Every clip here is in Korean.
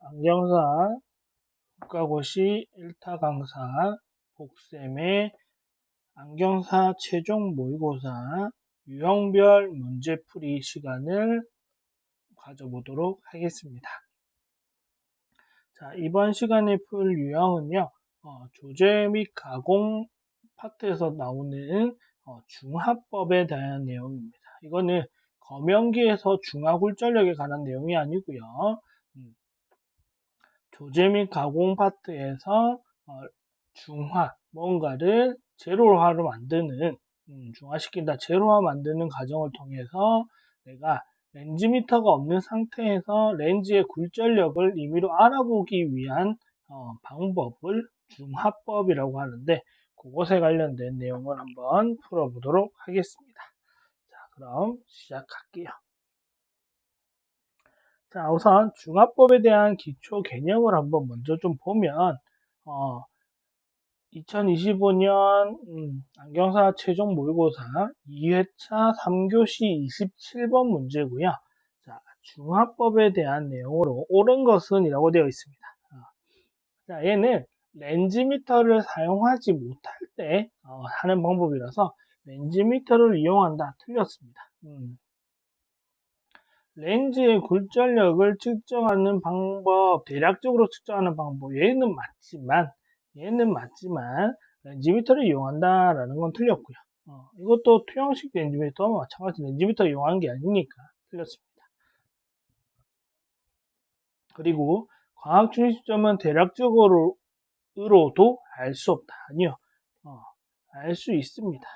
안경사 국가고시 1타 강사 복쌤의 안경사 최종 모의고사 유형별 문제풀이 시간을 가져보도록 하겠습니다. 자, 이번 시간에 풀 유형은요, 조제 및 가공 파트에서 나오는 중화법에 대한 내용입니다. 이거는 검연기에서 중화굴절력에 관한 내용이 아니고요. 조제 및 가공 파트에서 중화, 뭔가를 제로화로 만드는, 중화시킨다, 제로화 만드는 과정을 통해서 내가 렌즈미터가 없는 상태에서 렌즈의 굴절력을 임의로 알아보기 위한 방법을 중화법이라고 하는데, 그것에 관련된 내용을 한번 풀어보도록 하겠습니다. 자, 그럼 시작할게요. 자, 우선 중화법에 대한 기초 개념을 한번 먼저 좀 보면 2025년 안경사 최종 모의고사 2회차 3교시 27번 문제고요. 자, 중화법에 대한 내용으로 옳은 것은 이라고 되어 있습니다. 자, 얘는 렌즈미터를 사용하지 못할 때 하는 방법이라서 렌즈미터를 이용한다. 틀렸습니다. 렌즈의 굴절력을 측정하는 방법, 대략적으로 측정하는 방법, 얘는 맞지만, 렌즈미터를 이용한다라는 건 틀렸고요. 이것도 투영식 렌즈미터와 마찬가지 렌즈미터 이용하는 게 아니니까 틀렸습니다. 그리고 광학 중심점은 대략적으로도 알 수 없다. 아니요. 알 수 있습니다.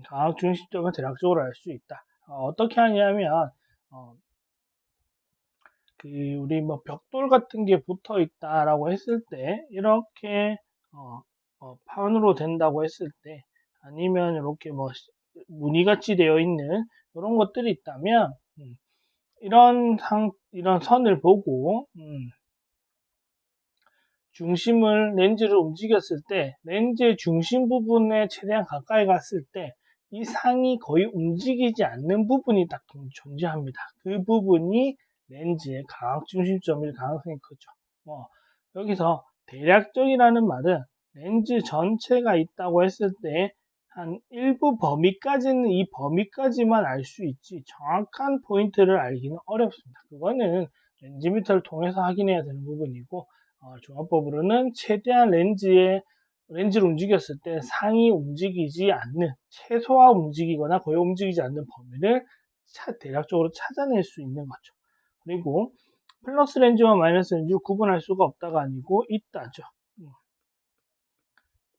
광학 중심점은 대략적으로 알 수 있다. 어떻게 하냐면, 우리 뭐 벽돌 같은 게 붙어 있다라고 했을 때, 이렇게, 판으로 된다고 했을 때, 아니면 이렇게 뭐 무늬같이 되어 있는 이런 것들이 있다면, 이런 선을 보고, 렌즈를 움직였을 때, 렌즈의 중심 부분에 최대한 가까이 갔을 때, 이 상이 거의 움직이지 않는 부분이 딱 존재합니다. 그 부분이 렌즈의 광학 중심점일 가능성이 크죠. 여기서 대략적이라는 말은 렌즈 전체가 있다고 했을 때, 한 일부 범위까지는 이 범위까지만 알 수 있지, 정확한 포인트를 알기는 어렵습니다. 그거는 렌즈미터를 통해서 확인해야 되는 부분이고, 종합법으로는 최대한 렌즈를 움직였을 때 상이 움직이지 않는, 최소화 움직이거나 거의 움직이지 않는 범위를 대략적으로 찾아낼 수 있는 거죠. 그리고 플러스 렌즈와 마이너스 렌즈를 구분할 수가 없다가 아니고 있다죠.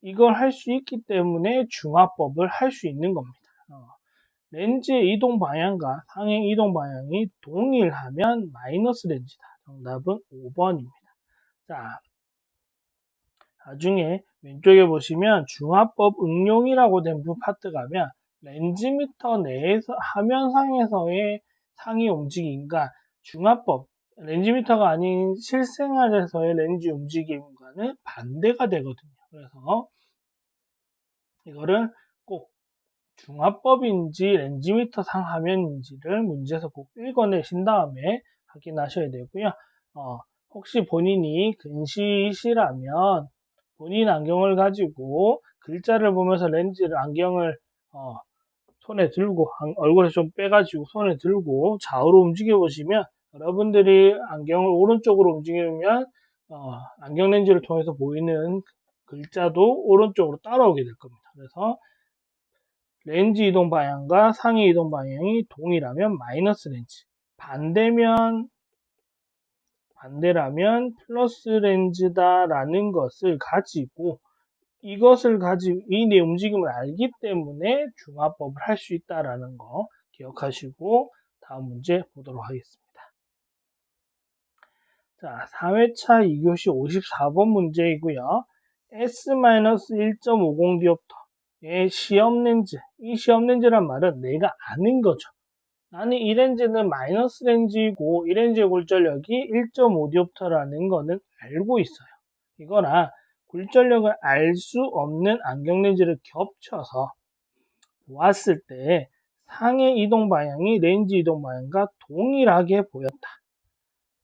이걸 할 수 있기 때문에 중화법을 할 수 있는 겁니다. 렌즈의 이동 방향과 상행 이동 방향이 동일하면 마이너스 렌즈다. 정답은 5번입니다. 자, 나중에 왼쪽에 보시면 중화법 응용이라고 된 파트 가면 렌즈미터 내에서 화면상에서의 상이 움직임과 중화법 렌즈미터가 아닌 실생활에서의 렌즈 움직임과는 반대가 되거든요. 그래서 이거를 꼭 중화법인지 렌즈미터 상 화면인지를 문제에서 꼭 읽어내신 다음에 확인하셔야 되고요. 혹시 본인이 근시이시라면 본인 안경을 가지고 글자를 보면서 안경을 손에 들고 얼굴에 좀 빼가지고 손에 들고 좌우로 움직여 보시면 여러분들이 안경을 오른쪽으로 움직이면 안경 렌즈를 통해서 보이는 글자도 오른쪽으로 따라오게 될 겁니다. 그래서 렌즈 이동 방향과 상의 이동 방향이 동일하면 마이너스 렌즈, 반대라면 플러스 렌즈다라는 것을 가지고 이 내 움직임을 알기 때문에 중화법을 할 수 있다라는 거 기억하시고 다음 문제 보도록 하겠습니다. 자, 4회차 2교시 54번 문제이고요. S-1.50디옵터의 시험 렌즈. 이 시험 렌즈란 말은 내가 아는 거죠. 나는 이 렌즈는 마이너스 렌즈이고 이 렌즈의 굴절력이 1.5디옵터라는 거는 알고 있어요. 이거나 굴절력을 알 수 없는 안경 렌즈를 겹쳐서 보았을 때 상의 이동 방향이 렌즈 이동 방향과 동일하게 보였다.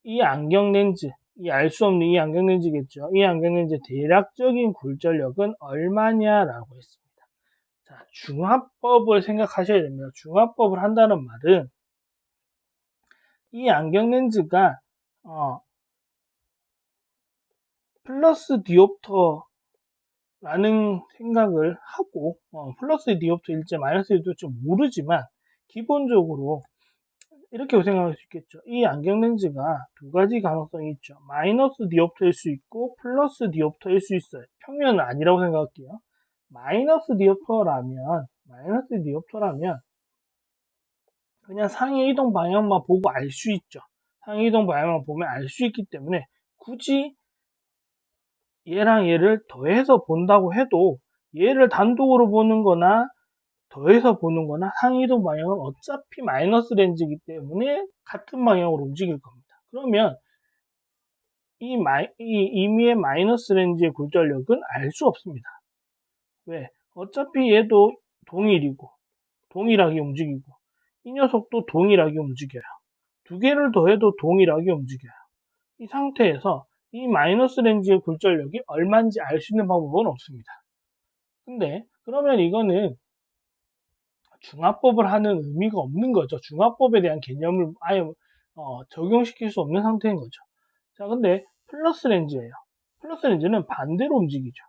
이 안경 렌즈, 이 알 수 없는 이 안경 렌즈겠죠. 이 안경 렌즈 대략적인 굴절력은 얼마냐라고 했습니다. 자, 중화법을 생각하셔야 됩니다. 중화법을 한다는 말은 이 안경 렌즈가 플러스 디옵터라는 생각을 하고 플러스 디옵터일지 마이너스 디옵터일지 모르지만 기본적으로 이렇게 생각할 수 있겠죠. 이 안경 렌즈가 두 가지 가능성이 있죠. 마이너스 디옵터일 수 있고 플러스 디옵터일 수 있어요. 평면은 아니라고 생각할게요. 마이너스 디옵터라면 그냥 상의 이동 방향만 보고 알 수 있죠. 상의 이동 방향만 보면 알 수 있기 때문에 굳이 얘랑 얘를 더해서 본다고 해도 얘를 단독으로 보는 거나 더해서 보는 거나 상의 이동 방향은 어차피 마이너스 렌즈이기 때문에 같은 방향으로 움직일 겁니다. 그러면 임의의 마이너스 렌즈의 굴절력은 알 수 없습니다. 왜? 어차피 얘도 동일하게 움직이고 이 녀석도 동일하게 움직여요. 두 개를 더해도 동일하게 움직여요. 이 상태에서 이 마이너스 렌즈의 굴절력이 얼마인지 알 수 있는 방법은 없습니다. 근데 그러면 이거는 중화법을 하는 의미가 없는 거죠. 중화법에 대한 개념을 아예 적용시킬 수 없는 상태인 거죠. 자, 근데 플러스 렌즈예요. 플러스 렌즈는 반대로 움직이죠.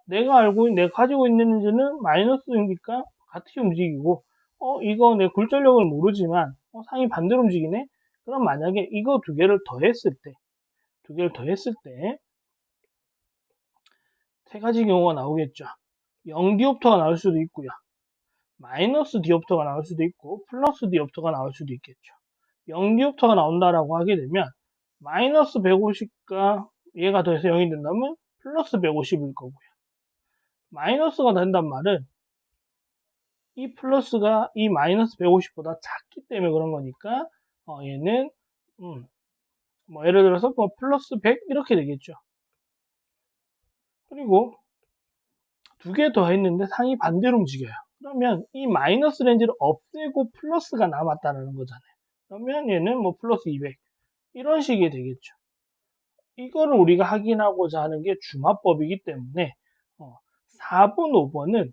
내가 가지고 있는 렌즈는 마이너스니까 같이 움직이고, 이거 내 굴절력을 모르지만, 상이 반대로 움직이네? 그럼 만약에 이거 두 개를 더했을 때, 세 가지 경우가 나오겠죠. 0디옵터가 나올 수도 있고요. 마이너스 디옵터가 나올 수도 있고, 플러스 디옵터가 나올 수도 있겠죠. 0디옵터가 나온다라고 하게 되면, 마이너스 150과 얘가 더해서 0이 된다면, 플러스 150일 거고요. 마이너스가 된단 말은 이 플러스가 이 마이너스 150보다 작기 때문에 그런 거니까 얘는 예를 들어서 플러스 100 이렇게 되겠죠. 그리고 두 개 더 했는데 상이 반대로 움직여요. 그러면 이 마이너스 렌즈를 없애고 플러스가 남았다는 거잖아요. 그러면 얘는 플러스 200 이런 식이 되겠죠. 이거를 우리가 확인하고자 하는 게 중화법이기 때문에 4번, 5번은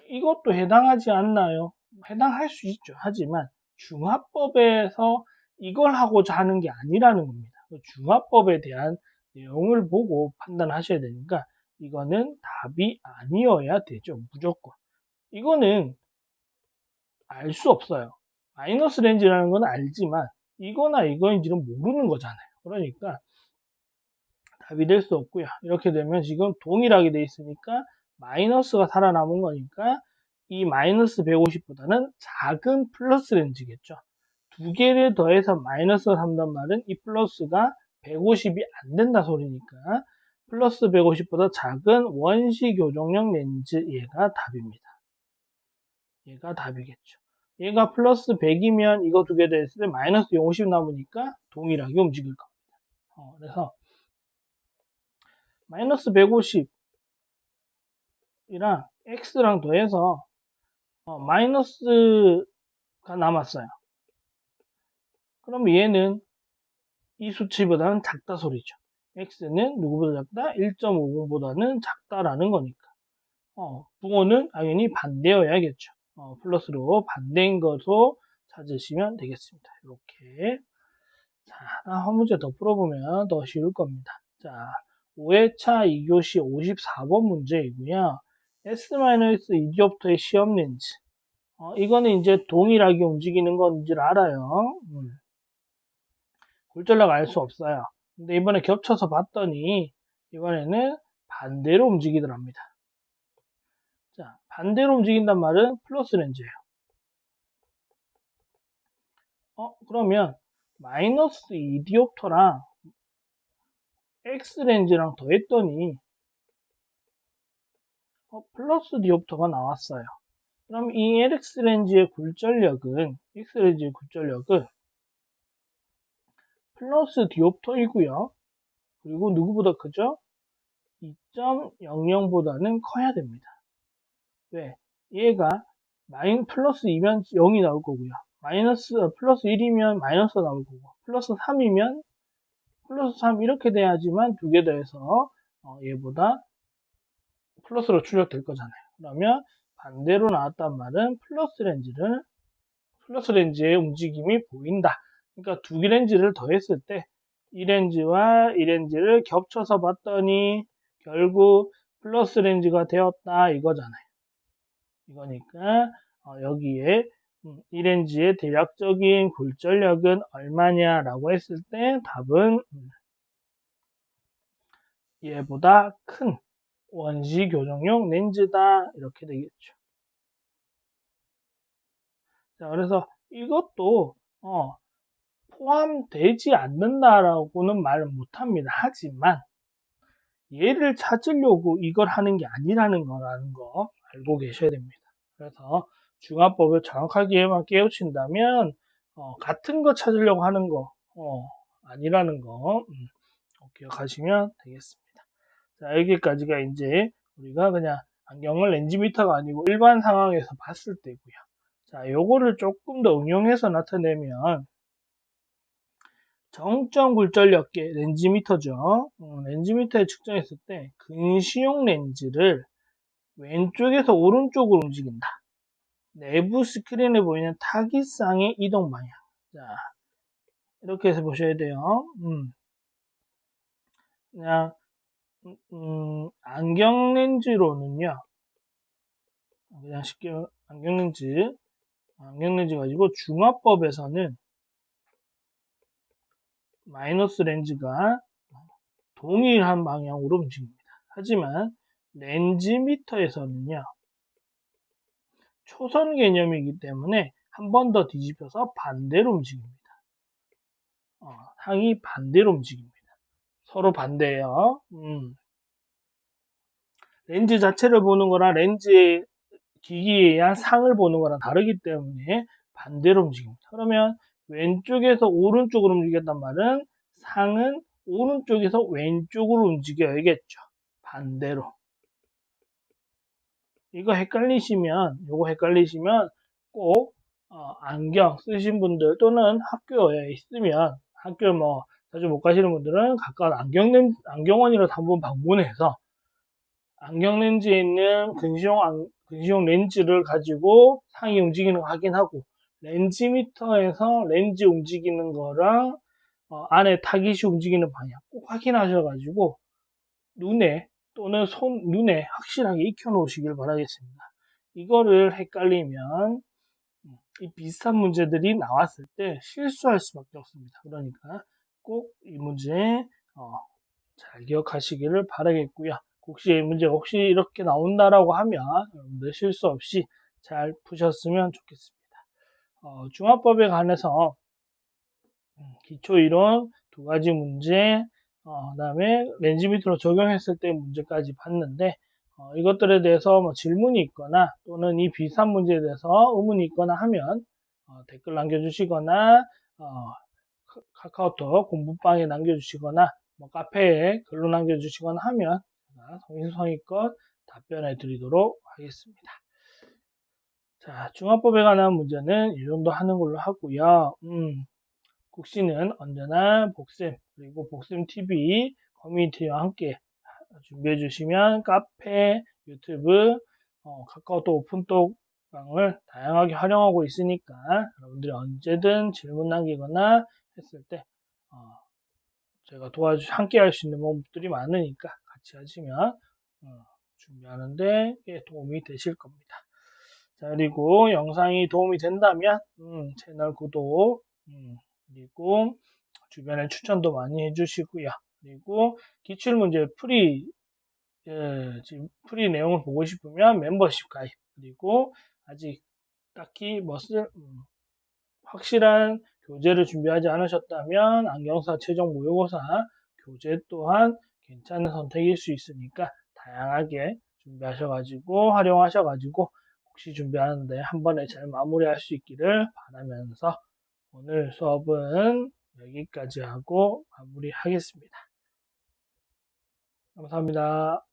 이것도 해당하지 않나요? 해당할 수 있죠. 하지만 중화법에서 이걸 하고자 하는 게 아니라는 겁니다. 중화법에 대한 내용을 보고 판단하셔야 되니까 이거는 답이 아니어야 되죠. 무조건. 이거는 알 수 없어요. 마이너스 렌즈라는 건 알지만 이거나 이거인지는 모르는 거잖아요. 그러니까 답이 될 수 없고요. 이렇게 되면 지금 동일하게 돼 있으니까 마이너스가 살아남은 거니까 이 마이너스 150보다는 작은 플러스 렌즈겠죠. 두 개를 더해서 마이너스가 3단 말은 이 플러스가 150이 안 된다 소리니까 플러스 150보다 작은 원시 교정용 렌즈 얘가 답입니다. 얘가 답이겠죠. 얘가 플러스 100이면 이거 두 개 더했을 때 마이너스 50 남으니까 동일하게 움직일 겁니다. 그래서 마이너스 150이랑 x랑 더해서 마이너스가 남았어요. 그럼 얘는 이 수치보다는 작다 소리죠. x는 누구보다 작다? 1.50보다는 작다라는 거니까. 부호는 당연히 반대여야겠죠. 플러스로 반대인 것으로 찾으시면 되겠습니다. 이렇게. 자, 한 문제 더 풀어보면 더 쉬울 겁니다. 자, 5회차 2교시 54번 문제이고요. S-2디옵터의 시험 렌즈. 이거는 이제 동일하게 움직이는 건줄 알아요. 굴절력 알 수 없어요. 근데 이번에 겹쳐서 봤더니 이번에는 반대로 움직이더랍니다. 자, 반대로 움직인단 말은 플러스 렌즈예요. 그러면 마이너스 2디옵터랑 X 렌즈랑 더했더니 플러스 디옵터가 나왔어요. 그럼 이 LX 렌즈의 굴절력은 X 렌즈의 굴절력은 플러스 디옵터이고요. 그리고 누구보다 크죠? 2.00보다는 커야 됩니다. 왜? 얘가 플러스 2면 0이 나올 거고요. 플러스 1이면 마이너스 나올 거고, 플러스 3이면 플러스 3 이렇게 돼야지만 두 개 더해서 얘보다 플러스로 출력될 거잖아요. 그러면 반대로 나왔단 말은 플러스 렌즈의 움직임이 보인다. 그러니까 두 개 렌즈를 더했을 때 이 렌즈와 이 렌즈를 겹쳐서 봤더니 결국 플러스 렌즈가 되었다 이거잖아요. 이거니까 여기에 이 렌즈의 대략적인 굴절력은 얼마냐라고 했을 때 답은 얘보다 큰 원시 교정용 렌즈다 이렇게 되겠죠. 자, 그래서 이것도 포함되지 않는다라고는 말을 못합니다. 하지만 얘를 찾으려고 이걸 하는 게 아니라는 거라는 거 알고 계셔야 됩니다. 그래서 중화법을 정확하게만 깨우친다면 같은 거 찾으려고 하는 거 아니라는 거 기억하시면 되겠습니다. 자, 여기까지가 이제 우리가 그냥 안경을 렌즈미터가 아니고 일반 상황에서 봤을 때고요. 자, 요거를 조금 더 응용해서 나타내면 정점 굴절력계 렌즈미터죠. 렌즈미터에 측정했을 때 근시용 렌즈를 왼쪽에서 오른쪽으로 움직인다. 내부 스크린에 보이는 타깃상의 이동 방향. 자, 이렇게 해서 보셔야 돼요. 그냥 안경 렌즈로는요. 그냥 쉽게 안경 렌즈 가지고 중화법에서는 마이너스 렌즈가 동일한 방향으로 움직입니다. 하지만 렌즈미터에서는요. 초선 개념이기 때문에 한 번 더 뒤집혀서 반대로 움직입니다. 상이 반대로 움직입니다. 서로 반대예요. 렌즈 자체를 보는 거랑 렌즈의 기기에 의한 상을 보는 거랑 다르기 때문에 반대로 움직입니다. 그러면 왼쪽에서 오른쪽으로 움직였단 말은 상은 오른쪽에서 왼쪽으로 움직여야겠죠. 반대로. 이거 헷갈리시면 꼭 안경 쓰신 분들 또는 학교에 있으면 학교 자주 못 가시는 분들은 가까운 안경원이라도 한번 방문해서 안경 렌즈에 있는 근시용 렌즈를 가지고 상이 움직이는 거 확인하고 렌즈미터에서 렌즈 움직이는 거랑 안에 타깃이 움직이는 방향 꼭 확인하셔가지고 눈에 또는 눈에 확실하게 익혀 놓으시길 바라겠습니다. 이거를 헷갈리면 이 비슷한 문제들이 나왔을 때 실수할 수밖에 없습니다. 그러니까 꼭 이 문제 잘 기억하시기를 바라겠고요. 혹시 문제가 이렇게 나온다라고 하면 여러분들 실수 없이 잘 푸셨으면 좋겠습니다. 중화법에 관해서 기초이론 두 가지 문제, 그다음에 렌즈 밑으로 적용했을 때 문제까지 봤는데 이것들에 대해서 질문이 있거나 또는 이 비슷한 문제에 대해서 의문이 있거나 하면 댓글 남겨주시거나 카카오톡 공부방에 남겨주시거나 카페에 글로 남겨주시거나 하면 제가 성심성의껏 답변해 드리도록 하겠습니다. 자, 중화법에 관한 문제는 이 정도 하는 걸로 하고요. 국시는 언제나 복쌤 그리고 복쌤TV 커뮤니티와 함께 준비해 주시면 카페, 유튜브, 카카오톡 오픈톡방을 다양하게 활용하고 있으니까 여러분들이 언제든 질문 남기거나 했을 때 제가 함께 할 수 있는 방법들이 많으니까 같이 하시면 준비하는데 도움이 되실 겁니다. 자, 그리고 영상이 도움이 된다면 채널 구독 그리고 주변에 추천도 많이 해주시고요. 그리고 기출문제 지금 프리 내용을 보고 싶으면 멤버십 가입 그리고 아직 딱히 확실한 교재를 준비하지 않으셨다면 안경사 최종 모의고사 교재 또한 괜찮은 선택일 수 있으니까 다양하게 준비하셔가지고 활용하셔가지고 혹시 준비하는데 한 번에 잘 마무리할 수 있기를 바라면서 오늘 수업은 여기까지 하고 마무리하겠습니다. 감사합니다.